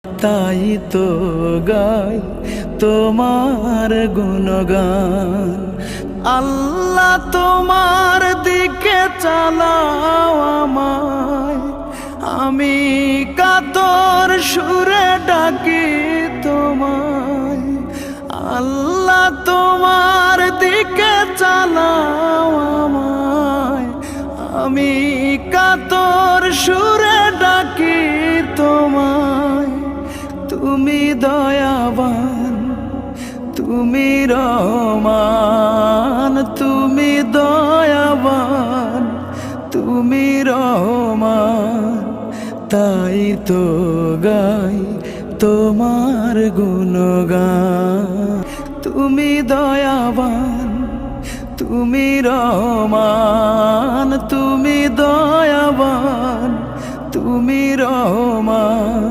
তাই তো গাই তোমার গুণগান। আল্লাহ তোমার দিকে চালাও আমায়, আমি কাতর সুরে ডাকি তোমায়। আল্লাহ তোমার দিকে চালাও আমায়, আমি কাতর সুরে ডাকি তোমায়। তুমি দয়াবান, তুমি রহমান, তুমি দয়াবান, তুমি রহমান। তাই তো গাই তোমার গুণগান। তুমি দয়াবান, তুমি রহমান, তুমি দয়াবান, তুমি রহমান।